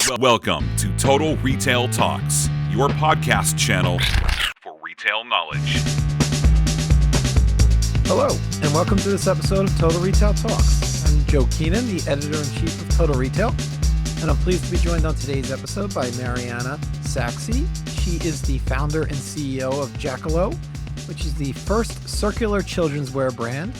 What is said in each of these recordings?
Welcome to Total Retail Talks, your podcast channel for retail knowledge. Hello, and welcome to this episode of Total Retail Talks. I'm Joe Keenan, the editor-in-chief of Total Retail, and I'm pleased to be joined on today's episode by Marianna Sachse. She is the founder and CEO of Jackalo, which is the first circular children's wear brand.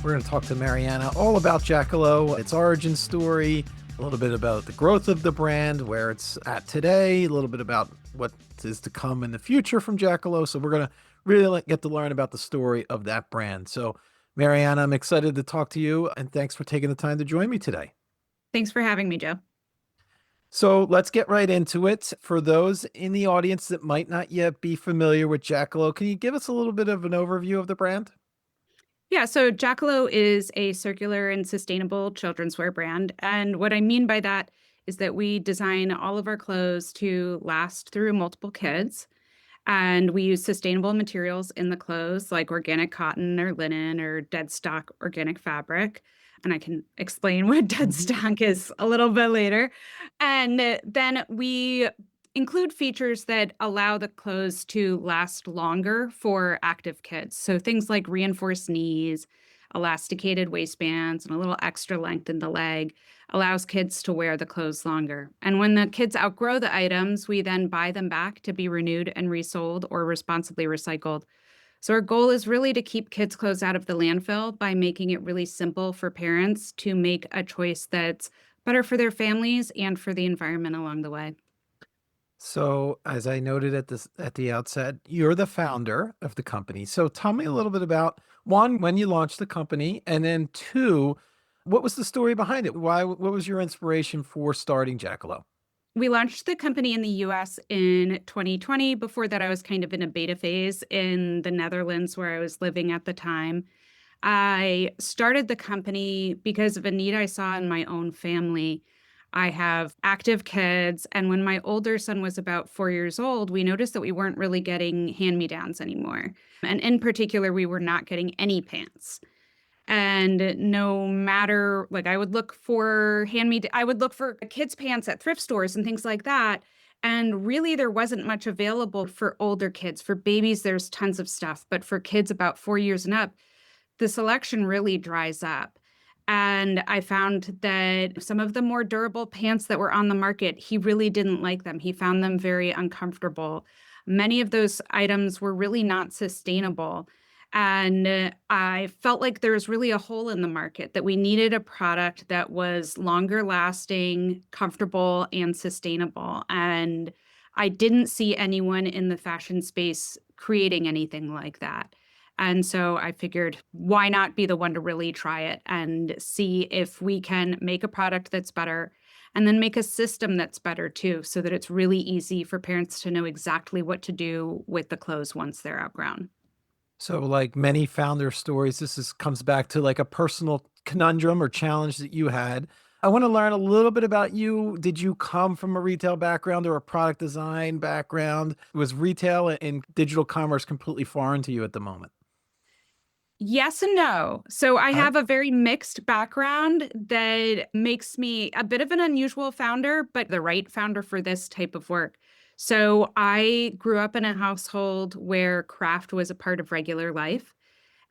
We're going to talk to Marianna all about Jackalo, its origin story, a little bit about the growth of the brand, where it's at today, a little bit about what is to come in the future from Jackalo. So we're going to really get to learn about the story of that brand. So Marianna, I'm excited to talk to you, and thanks for taking the time to join me today. Thanks for having me, Joe. So let's get right into it. For those in the audience that might not yet be familiar with Jackalo, can you give us a little bit of an overview of the brand? Yeah, so Jackalo is a circular and sustainable children's wear brand. And what I mean by that is that we design all of our clothes to last through multiple kids. And we use sustainable materials in the clothes like organic cotton or linen or dead stock organic fabric. And I can explain what dead stock is a little bit later. And then we include features that allow the clothes to last longer for active kids. So things like reinforced knees, elasticated waistbands, and a little extra length in the leg allows kids to wear the clothes longer. And when the kids outgrow the items, we then buy them back to be renewed and resold or responsibly recycled. So our goal is really to keep kids' clothes out of the landfill by making it really simple for parents to make a choice that's better for their families and for the environment along the way. So as I noted at the outset, you're the founder of the company. So tell me a little bit about, one, when you launched the company, and then two, what was the story behind it? What was your inspiration for starting Jackalo? We launched the company in the US in 2020. Before that, I was kind of in a beta phase in the Netherlands where I was living at the time. I started the company because of a need I saw in my own family. I have active kids, and when my older son was about 4 years old, we noticed that we weren't really getting hand-me-downs anymore. And in particular, we were not getting any pants. And no matter, like I would look for kids' pants at thrift stores and things like that. And really, there wasn't much available for older kids. For babies, there's tons of stuff. But for kids about 4 years and up, the selection really dries up. And I found that some of the more durable pants that were on the market, he really didn't like them. He found them very uncomfortable. Many of those items were really not sustainable. And I felt like there was really a hole in the market, that we needed a product that was longer lasting, comfortable, and sustainable. And I didn't see anyone in the fashion space creating anything like that. And so I figured, why not be the one to really try it and see if we can make a product that's better and then make a system that's better too, so that it's really easy for parents to know exactly what to do with the clothes once they're outgrown. So like many founder stories, comes back to like a personal conundrum or challenge that you had. I want to learn a little bit about you. Did you come from a retail background or a product design background? Was retail and digital commerce completely foreign to you at the moment? Yes and no. So I Okay. have a very mixed background that makes me a bit of an unusual founder, but the right founder for this type of work. So I grew up in a household where craft was a part of regular life,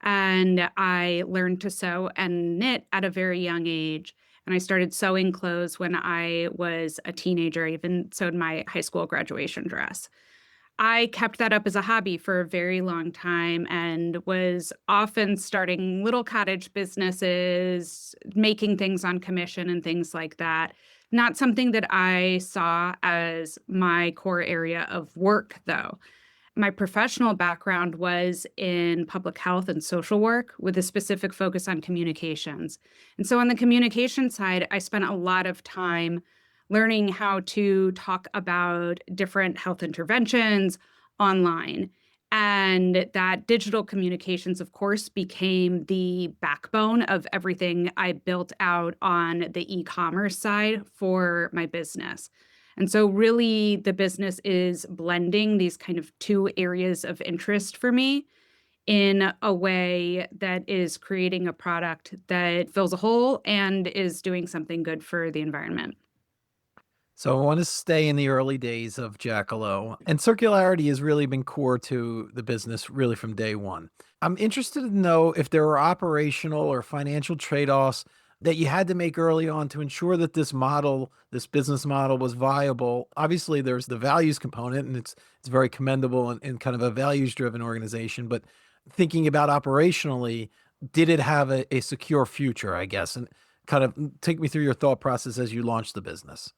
and I learned to sew and knit at a very young age. And I started sewing clothes when I was a teenager. I even sewed my high school graduation dress. I kept that up as a hobby for a very long time and was often starting little cottage businesses, making things on commission and things like that. Not something that I saw as my core area of work, though. My professional background was in public health and social work with a specific focus on communications. And so on the communication side, I spent a lot of time learning how to talk about different health interventions online. And that digital communications, of course, became the backbone of everything I built out on the e-commerce side for my business. And so really the business is blending these kind of two areas of interest for me in a way that is creating a product that fills a hole and is doing something good for the environment. So I want to stay in the early days of Jackalo, and circularity has really been core to the business really from day one. I'm interested to know if there are operational or financial trade-offs that you had to make early on to ensure that this model, this business model was viable. Obviously, there's the values component, and it's very commendable and kind of a values-driven organization, but thinking about operationally, did it have a secure future, I guess? And kind of take me through your thought process as you launched the business.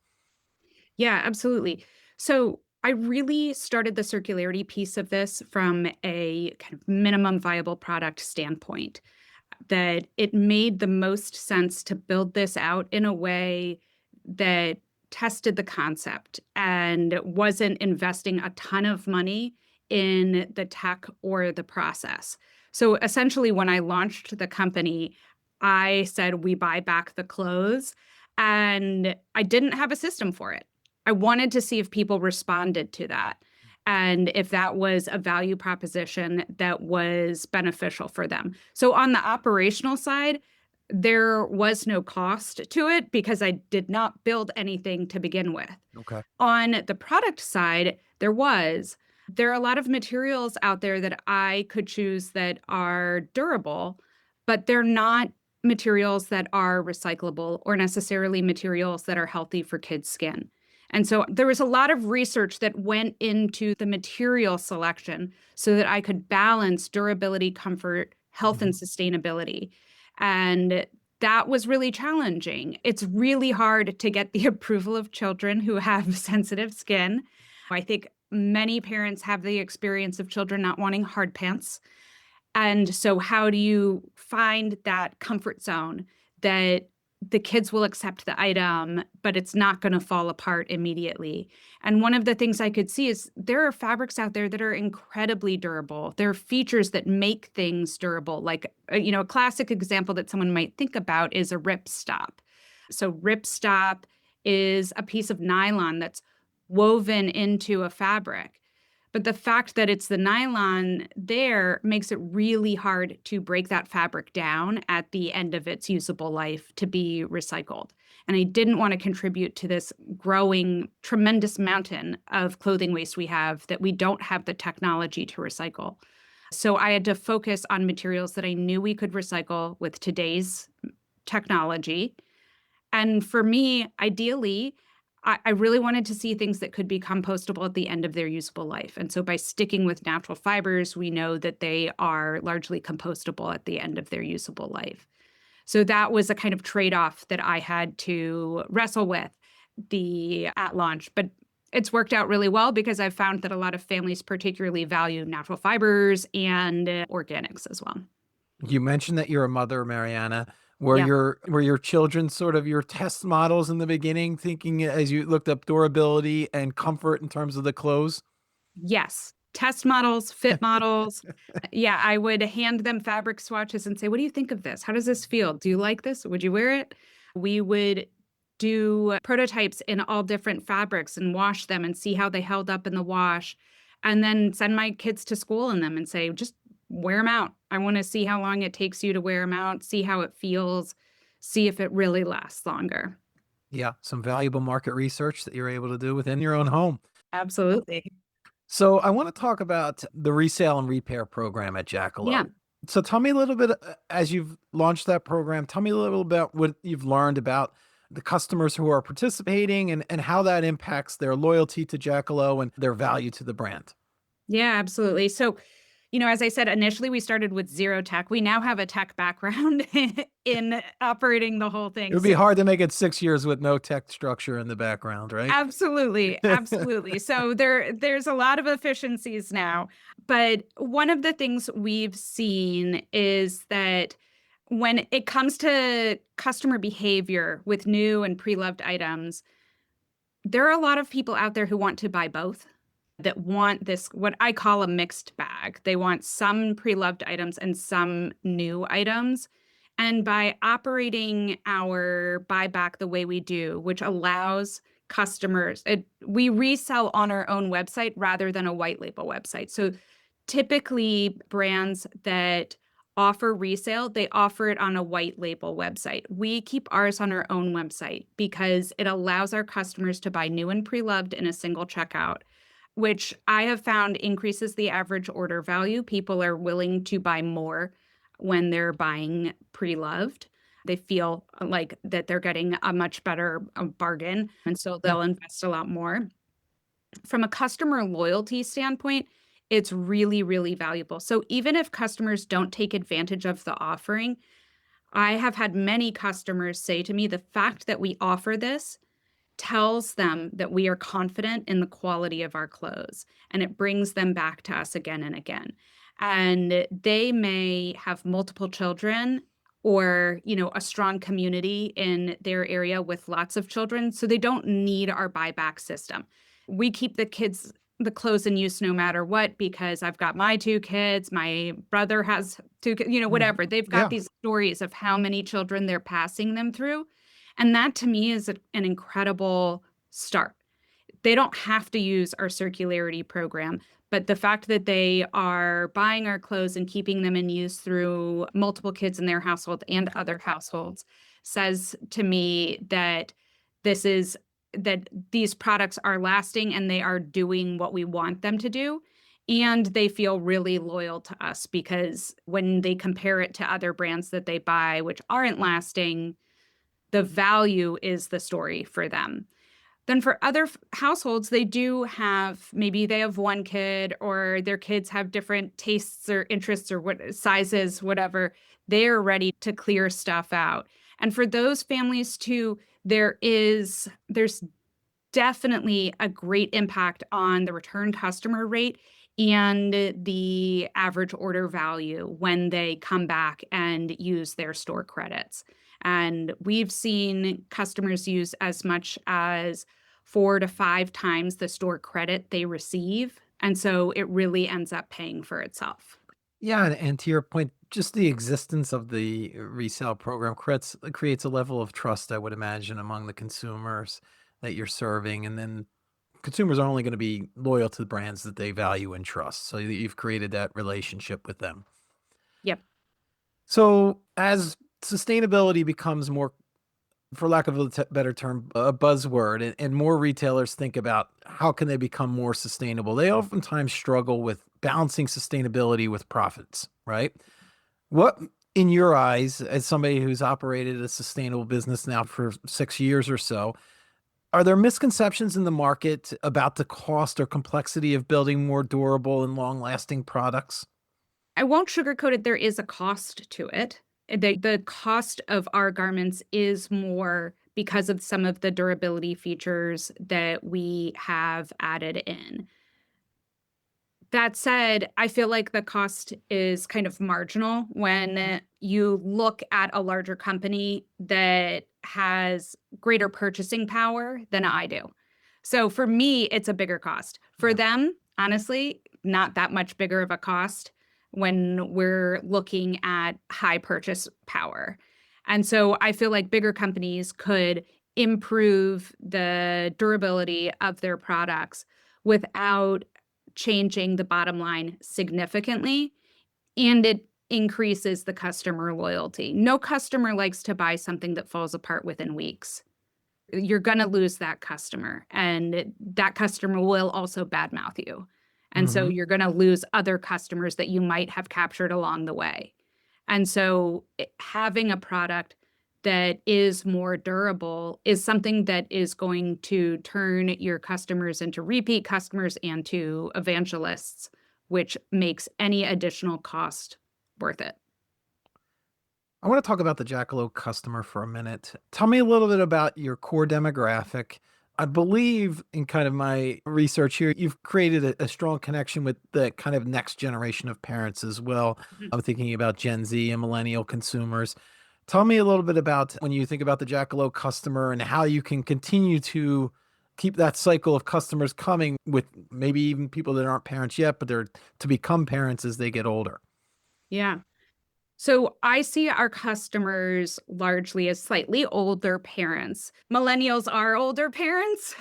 Yeah, absolutely. So I really started the circularity piece of this from a kind of minimum viable product standpoint, that it made the most sense to build this out in a way that tested the concept and wasn't investing a ton of money in the tech or the process. So essentially, when I launched the company, I said, we buy back the clothes, and I didn't have a system for it. I wanted to see if people responded to that and if that was a value proposition that was beneficial for them. So on the operational side, there was no cost to it because I did not build anything to begin with. Okay. On the product side, there was. There are a lot of materials out there that I could choose that are durable, but they're not materials that are recyclable or necessarily materials that are healthy for kids' skin. And so there was a lot of research that went into the material selection so that I could balance durability, comfort, health, and Mhm. sustainability. And that was really challenging. It's really hard to get the approval of children who have sensitive skin. I think many parents have the experience of children not wanting hard pants. And so, how do you find that comfort zone that the kids will accept the item, but it's not going to fall apart immediately? And one of the things I could see is there are fabrics out there that are incredibly durable. There are features that make things durable. Like, a classic example that someone might think about is a rip stop. So, rip stop is a piece of nylon that's woven into a fabric. But the fact that it's the nylon there makes it really hard to break that fabric down at the end of its usable life to be recycled. And I didn't want to contribute to this growing tremendous mountain of clothing waste we have that we don't have the technology to recycle. So I had to focus on materials that I knew we could recycle with today's technology. And for me, ideally, I really wanted to see things that could be compostable at the end of their usable life. And so by sticking with natural fibers, we know that they are largely compostable at the end of their usable life. So that was a kind of trade-off that I had to wrestle with at launch. But it's worked out really well because I've found that a lot of families particularly value natural fibers and organics as well. You mentioned that you're a mother, Mariana. Were Yeah. your children sort of your test models in the beginning, thinking as you looked up durability and comfort in terms of the clothes? Yes. Test models, fit models. Yeah, I would hand them fabric swatches and say, "What do you think of this? How does this feel? Do you like this? Would you wear it?" We would do prototypes in all different fabrics and wash them and see how they held up in the wash, and then send my kids to school in them and say, "Just wear them out. I wanna see how long it takes you to wear them out, see how it feels, see if it really lasts longer." Yeah, some valuable market research that you're able to do within your own home. Absolutely. So I want to talk about the resale and repair program at Yeah. Jackalo. So tell me a little bit as you've launched that program, tell me a little about what you've learned about the customers who are participating and how that impacts their loyalty to Jackalo and their value to the brand. Yeah, absolutely. So, as I said, initially we started with zero tech. We now have a tech background in operating the whole It thing. would be So, hard to make it 6 years with no tech structure in the background, right? absolutely, absolutely. So there's a lot of efficiencies now. But one of the things we've seen is that when it comes to customer behavior with new and pre-loved items, there are a lot of people out there who want to buy both, that want this, what I call a mixed bag. They want some pre-loved items and some new items. And by operating our buyback the way we do, which allows customers, we resell on our own website rather than a white label website. So typically brands that offer resale, they offer it on a white label website. We keep ours on our own website because it allows our customers to buy new and pre-loved in a single checkout, which I have found increases the average order value. People are willing to buy more when they're buying pre-loved. They feel like that they're getting a much better bargain, and so Yeah. they'll invest a lot more. From a customer loyalty standpoint, it's really, really valuable. So even if customers don't take advantage of the offering, I have had many customers say to me, the fact that we offer this tells them that we are confident in the quality of our clothes, and it brings them back to us again and again. And they may have multiple children or, a strong community in their area with lots of children, so they don't need our buyback system. We keep the clothes in use no matter what because I've got my 2 kids, my brother has 2 Mhm. whatever. They've got Yeah. these stories of how many children they're passing them through, and that to me is an incredible start. They don't have to use our circularity program, but the fact that they are buying our clothes and keeping them in use through multiple kids in their household and other households says to me that this is that these products are lasting and they are doing what we want them to do. And they feel really loyal to us because when they compare it to other brands that they buy, which aren't lasting, the value is the story for them. Then for other households, they do have maybe they have 1 kid or their kids have different tastes or interests or what sizes, whatever. They're ready to clear stuff out. And for those families too, there's definitely a great impact on the return customer rate and the average order value when they come back and use their store credits. And we've seen customers use as much as 4 to 5 times the store credit they receive. And so it really ends up paying for itself. Yeah, and to your point, just the existence of the resale program creates a level of trust, I would imagine, among the consumers that you're serving, and then consumers are only gonna be loyal to the brands that they value and trust, so you've created that relationship with them. Yep. So, as sustainability becomes more, for lack of a better term, a buzzword, and more retailers think about how can they become more sustainable, they oftentimes struggle with balancing sustainability with profits, right? What, in your eyes, as somebody who's operated a sustainable business now for 6 years or so, are there misconceptions in the market about the cost or complexity of building more durable and long-lasting products? I won't sugarcoat it, there is a cost to it. The cost of our garments is more because of some of the durability features that we have added in. That said, I feel like the cost is kind of marginal when you look at a larger company that has greater purchasing power than I do. So for me, it's a bigger cost. For Yeah. them, honestly, not that much bigger of a cost when we're looking at high purchase power. And so I feel like bigger companies could improve the durability of their products without changing the bottom line significantly, and it increases the customer loyalty. No customer likes to buy something that falls apart within weeks. You're gonna lose that customer, and that customer will also badmouth you. And so Mhm. you're gonna lose other customers that you might have captured along the way. And so having a product that is more durable is something that is going to turn your customers into repeat customers and to evangelists, which makes any additional cost worth it. I want to talk about the Jackalo customer for a minute. Tell me a little bit about your core demographic. I believe in kind of my research here, you've created a strong connection with the kind of next generation of parents as well. Mhm. I'm thinking about Gen Z and millennial consumers. Tell me a little bit about when you think about the Jackalo customer and how you can continue to keep that cycle of customers coming with maybe even people that aren't parents yet, but they're to become parents as they get older. Yeah. So I see our customers largely as slightly older parents. Millennials are older parents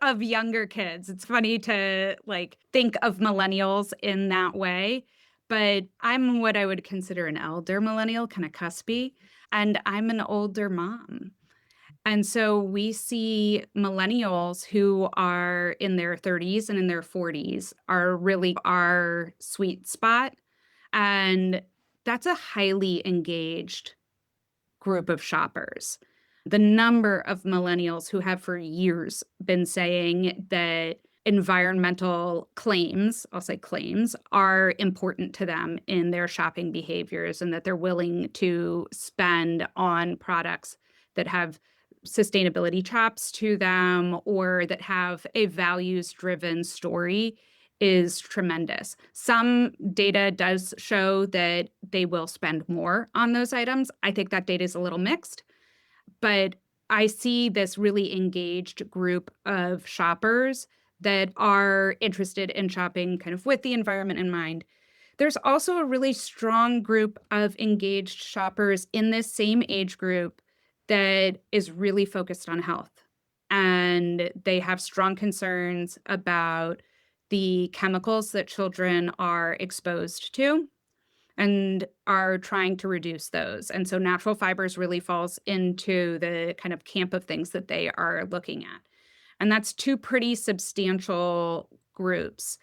of younger kids. It's funny to like think of millennials in that way, but I'm what I would consider an elder millennial, kind of cuspy, and I'm an older mom. And so we see millennials who are in their 30s and in their 40s are really our sweet spot. And that's a highly engaged group of shoppers. The number of millennials who have for years been saying that environmental claims, I'll say claims, are important to them in their shopping behaviors and that they're willing to spend on products that have sustainability chops to them or that have a values-driven story is tremendous. Some data does show that they will spend more on those items. I think that data is a little mixed, but I see this really engaged group of shoppers that are interested in shopping kind of with the environment in mind. There's also a really strong group of engaged shoppers in this same age group that is really focused on health. And they have strong concerns about the chemicals that children are exposed to and are trying to reduce those. And so natural fibers really falls into the kind of camp of things that they are looking at. And that's two pretty substantial groups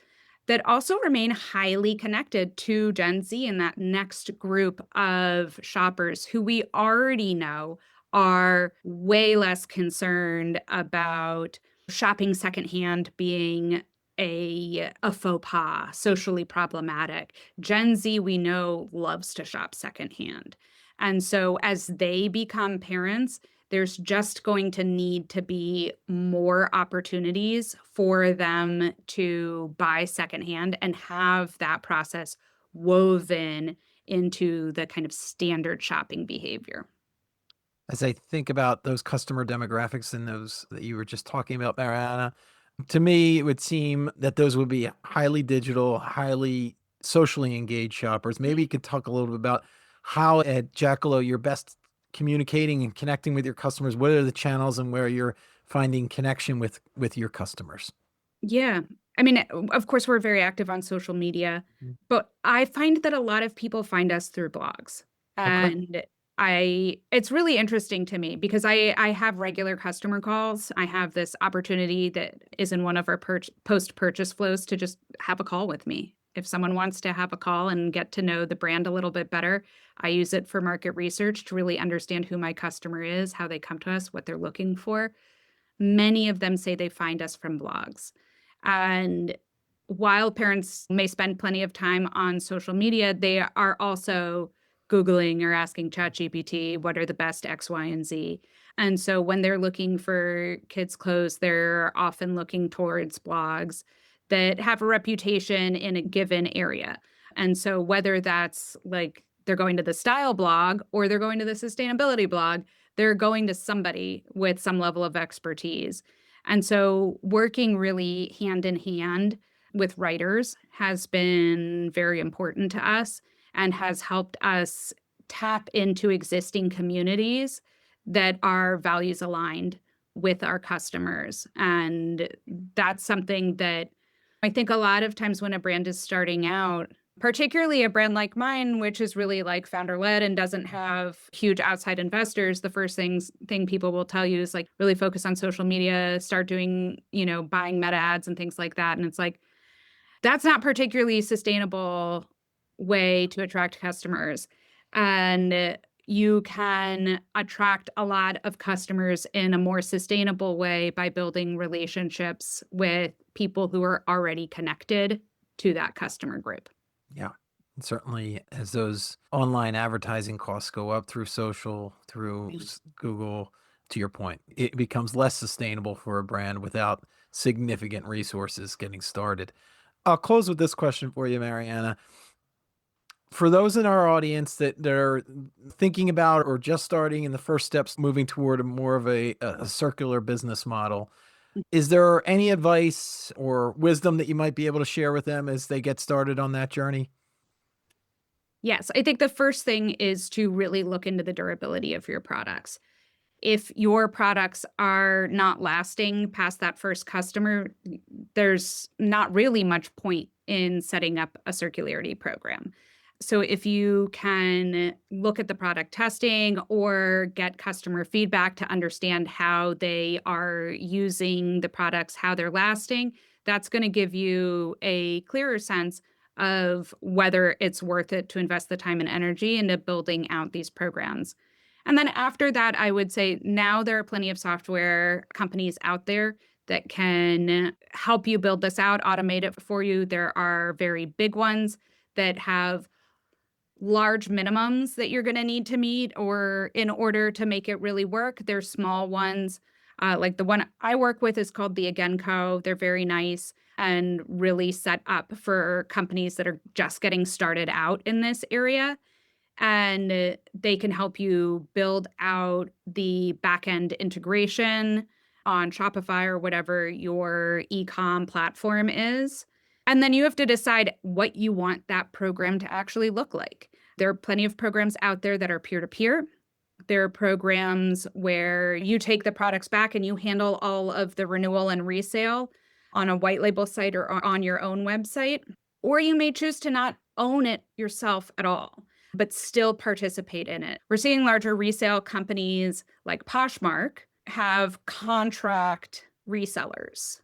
that also remain highly connected to Gen Z and that next group of shoppers who we already know are way less concerned about shopping secondhand being a faux pas, socially problematic. Gen Z, we know, loves to shop secondhand. And so as they become parents, there's just going to need to be more opportunities for them to buy secondhand and have that process woven into the kind of standard shopping behavior. As I think about those customer demographics and those that you were just talking about, Mariana, to me, it would seem that those would be highly digital, highly socially engaged shoppers. Maybe you could talk a little bit about how at Jackalo you're best communicating and connecting with your customers. What are the channels and where you're finding connection with your customers? Yeah. I mean, of course, we're very active on social media, Mm. but I find that a lot of people find us through blogs. Okay. And it's really interesting to me because I have regular customer calls. I have this opportunity that is in one of our post-purchase flows to just have a call with me. If someone wants to have a call and get to know the brand a little bit better, I use it for market research to really understand who my customer is, how they come to us, what they're looking for. Many of them say they find us from blogs. And while parents may spend plenty of time on social media, they are also Googling or asking ChatGPT, what are the best X, Y, and Z? And so when they're looking for kids' clothes, they're often looking towards blogs that have a reputation in a given area. And so whether that's like they're going to the style blog or they're going to the sustainability blog, they're going to somebody with some level of expertise. And so working really hand in hand with writers has been very important to us and has helped us tap into existing communities that are values aligned with our customers. And that's something that I think a lot of times when a brand is starting out, particularly a brand like mine, which is really like founder led and doesn't have huge outside investors, the first thing people will tell you is like really focus on social media, start doing, buying meta ads and things like that. And it's like, that's not particularly sustainable way to attract customers. And you can attract a lot of customers in a more sustainable way by building relationships with people who are already connected to that customer group. Yeah. And certainly as those online advertising costs go up through social, through Google, to your point, it becomes less sustainable for a brand without significant resources getting started. I'll close with this question for you, Mariana. For those in our audience that are thinking about or just starting in the first steps moving toward a more of a circular business model, is there any advice or wisdom that you might be able to share with them as they get started on that journey? Yes, I think the first thing is to really look into the durability of your products. If your products are not lasting past that first customer, there's not really much point in setting up a circularity program. So if you can look at the product testing or get customer feedback to understand how they are using the products, how they're lasting, that's going to give you a clearer sense of whether it's worth it to invest the time and energy into building out these programs. And then after that, I would say now there are plenty of software companies out there that can help you build this out, automate it for you. There are very big ones that have large minimums that you're going to need to meet or in order to make it really work. There's small ones. Like the one I work with is called the Again Co. They're very nice and really set up for companies that are just getting started out in this area. And they can help you build out the back-end integration on Shopify or whatever your e-com platform is. And then you have to decide what you want that program to actually look like. There are plenty of programs out there that are peer-to-peer. There are programs where you take the products back and you handle all of the renewal and resale on a white label site or on your own website. Or you may choose to not own it yourself at all, but still participate in it. We're seeing larger resale companies like Poshmark have contract resellers.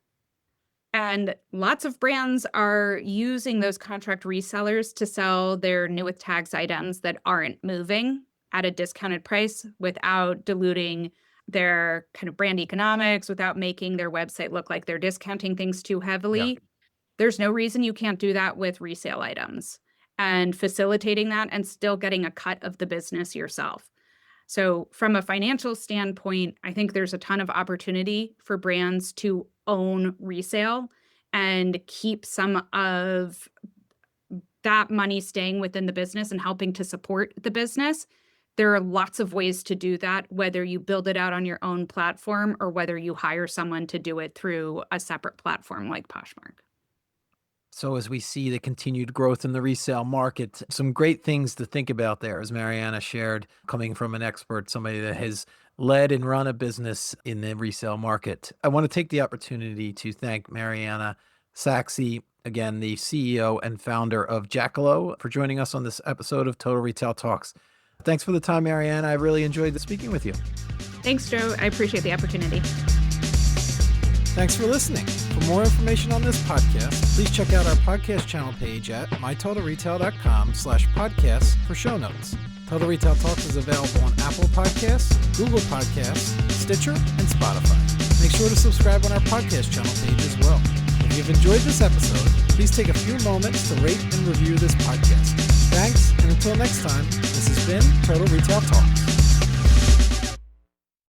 And lots of brands are using those contract resellers to sell their new with tags items that aren't moving at a discounted price without diluting their kind of brand economics, without making their website look like they're discounting things too heavily. Yeah. There's no reason you can't do that with resale items and facilitating that and still getting a cut of the business yourself. So from a financial standpoint, I think there's a ton of opportunity for brands to own resale and keep some of that money staying within the business and helping to support the business. There are lots of ways to do that, whether you build it out on your own platform or whether you hire someone to do it through a separate platform like Poshmark. So as we see the continued growth in the resale market, some great things to think about there, as Marianna shared, coming from an expert, somebody that has led and run a business in the resale market. I want to take the opportunity to thank Marianna Sachse, again, the CEO and founder of Jackalo, for joining us on this episode of Total Retail Talks. Thanks for the time, Marianna. I really enjoyed speaking with you. Thanks, Joe. I appreciate the opportunity. Thanks for listening. For more information on this podcast, please check out our podcast channel page at mytotalretail.com/podcasts for show notes. Total Retail Talks is available on Apple Podcasts, Google Podcasts, Stitcher, and Spotify. Make sure to subscribe on our podcast channel page as well. If you've enjoyed this episode, please take a few moments to rate and review this podcast. Thanks, and until next time, this has been Total Retail Talks.